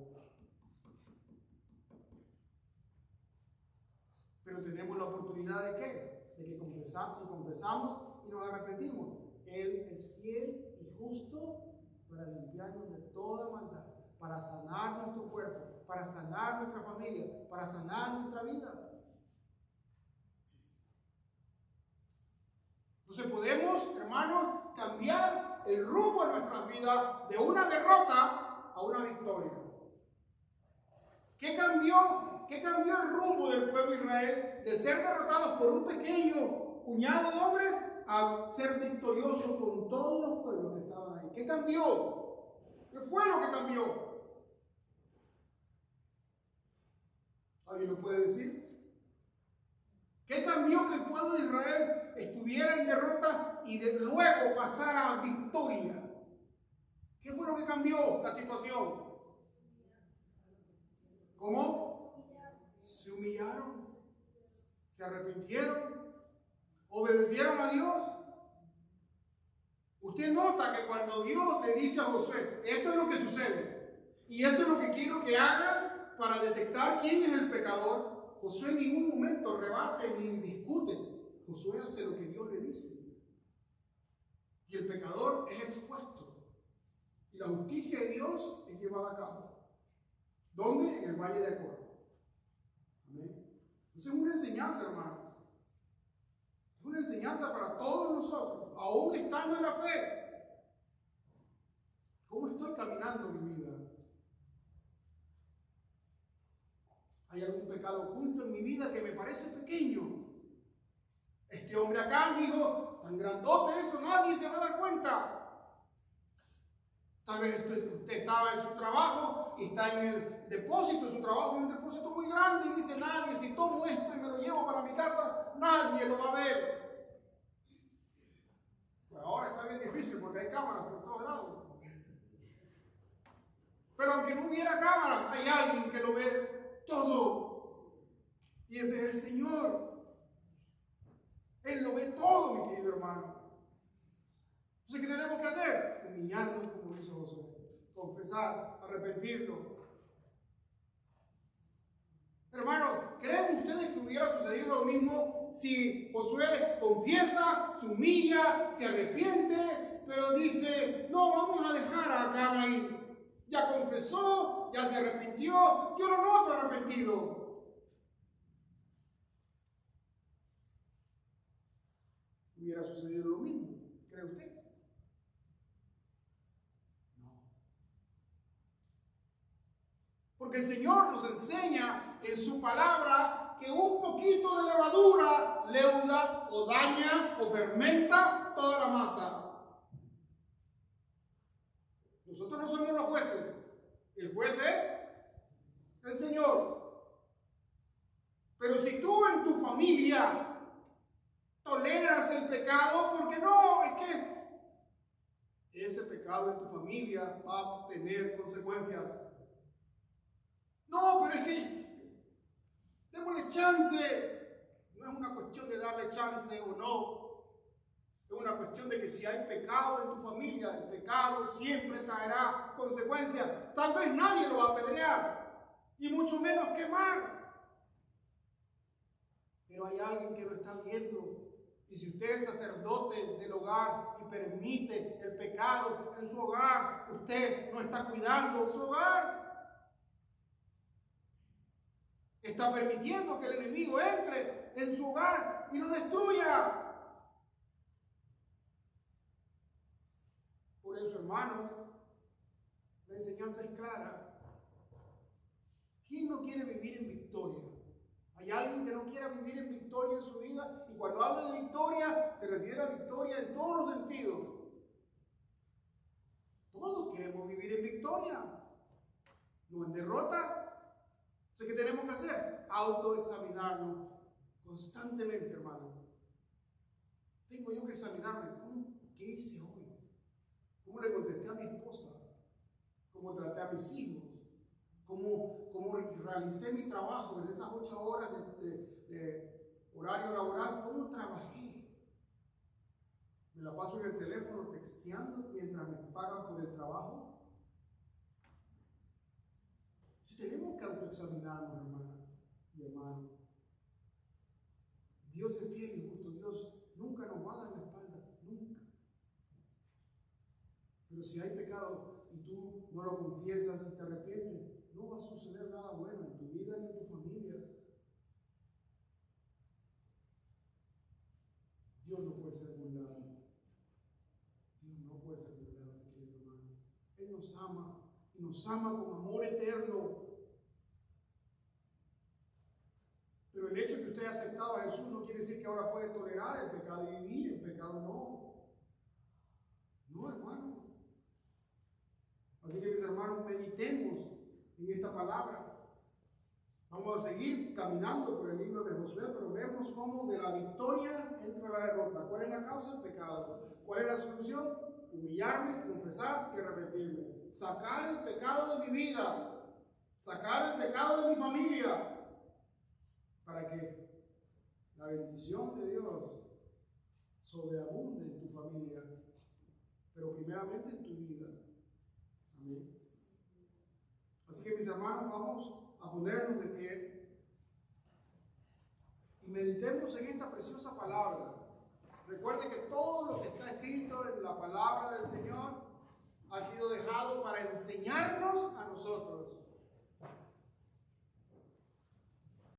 Pero tenemos la oportunidad de ¿qué? De que si confesamos y nos arrepentimos, Él es fiel y justo para limpiarnos de toda maldad, para sanar nuestro cuerpo, para sanar nuestra familia, para sanar nuestra vida. Entonces podemos, hermanos, cambiar el rumbo de nuestras vidas de una derrota a una victoria. ¿Qué cambió el rumbo del pueblo de Israel de ser derrotados por un pequeño puñado de hombres a ser victoriosos con todos los pueblos que estaban ahí? ¿Qué cambió? ¿Qué fue lo que cambió? ¿Alguien lo puede decir? ¿Qué cambió que el pueblo de Israel estuviera en derrota y luego pasara a victoria? ¿Qué fue lo que cambió la situación? ¿Cómo? Se humillaron, se arrepintieron, obedecieron a Dios. Usted nota que cuando Dios le dice a Josué, esto es lo que sucede, y esto es lo que quiero que hagas para detectar quién es el pecador, Josué en ningún momento rebate ni discute. Josué hace lo que Dios le dice. Y el pecador es expuesto. Y la justicia de Dios es llevada a cabo. ¿Dónde? En el Valle de Acor. Amén. Entonces es una enseñanza, hermanos. Es una enseñanza para todos nosotros, aún estando en la fe. ¿Cómo estoy caminando mi vida? ¿Hay algún pecado oculto en mi vida que me parece pequeño? Este hombre acá dijo, tan grandote eso, nadie se va a dar cuenta. Tal vez usted estaba en su trabajo y está en el depósito, su trabajo es un depósito muy grande y dice, nadie, si tomo esto y me lo llevo para mi casa, nadie lo va a ver. Pues ahora está bien difícil porque hay cámaras por todos lados. Pero aunque no hubiera cámaras, hay alguien que lo ve todo. Y ese es el Señor. Él lo ve todo, mi querido hermano. Entonces, ¿qué tenemos que hacer? Humillarnos como dice Josué. Confesar, arrepentirnos. Hermano, ¿creen ustedes que hubiera sucedido lo mismo si Josué confiesa, se humilla, se arrepiente, pero dice, no, vamos a dejar a Acán ahí? Ya confesó, ya se arrepintió, yo lo noto arrepentido. ¿Hubiera sucedido lo mismo? ¿Cree usted? No. Porque el Señor nos enseña en su palabra que un poquito de levadura leuda o daña o fermenta toda la masa. Nosotros no somos los jueces. El juez es el Señor. Pero si tú en tu familia toleras el pecado, porque no, es que ese pecado en tu familia va a tener consecuencias. No, pero es que démosle chance. No es una cuestión de darle chance o no. Es una cuestión de que si hay pecado en tu familia, el pecado siempre traerá consecuencias. Tal vez nadie lo va a apedrear, y mucho menos quemar. Pero hay alguien que lo está viendo. Y si usted es sacerdote del hogar y permite el pecado en su hogar, usted no está cuidando su hogar. Está permitiendo que el enemigo entre en su hogar y lo destruya. Por eso, hermanos, la enseñanza es clara. ¿Quién no quiere vivir en victoria? ¿Hay alguien que no quiera vivir en victoria en su vida? Y cuando habla de victoria, se refiere a victoria en todos los sentidos. Todos queremos vivir en victoria, no en derrota. Entonces, ¿qué tenemos que hacer? Autoexaminarnos constantemente, hermano. Tengo yo que examinarme. ¿Qué hice hoy? ¿Cómo le contesté a mi esposa? ¿Cómo traté a mis hijos? ¿Cómo realicé mi trabajo en esas 8 horas de horario laboral? ¿Cómo trabajé? ¿Me la paso en el teléfono texteando mientras me pagan por el trabajo? Si tenemos que autoexaminarnos, hermana y hermano. Dios es fiel y justo. Dios nunca nos va a dar la espalda, nunca. Pero si hay pecado y tú no lo confiesas y te arrepientes, no va a suceder nada bueno en tu vida ni en tu familia. Dios no puede ser burlado. Dios no puede ser burlado, querido hermano. Él nos ama y nos ama con amor eterno. Pero el hecho de que usted haya aceptado a Jesús no quiere decir que ahora puede tolerar el pecado y vivir. El pecado no. No, hermano. Así que mis hermanos, meditemos en esta palabra. Vamos a seguir caminando por el libro de Josué, pero vemos cómo de la victoria entra la derrota. ¿Cuál es la causa? El pecado. ¿Cuál es la solución? Humillarme, confesar y arrepentirme. Sacar el pecado de mi vida. Sacar el pecado de mi familia. Para que la bendición de Dios sobreabunde en tu familia, pero primeramente en tu vida. Amén. Así que mis hermanos, vamos a ponernos de pie y meditemos en esta preciosa palabra. Recuerde que todo lo que está escrito en la palabra del Señor ha sido dejado para enseñarnos a nosotros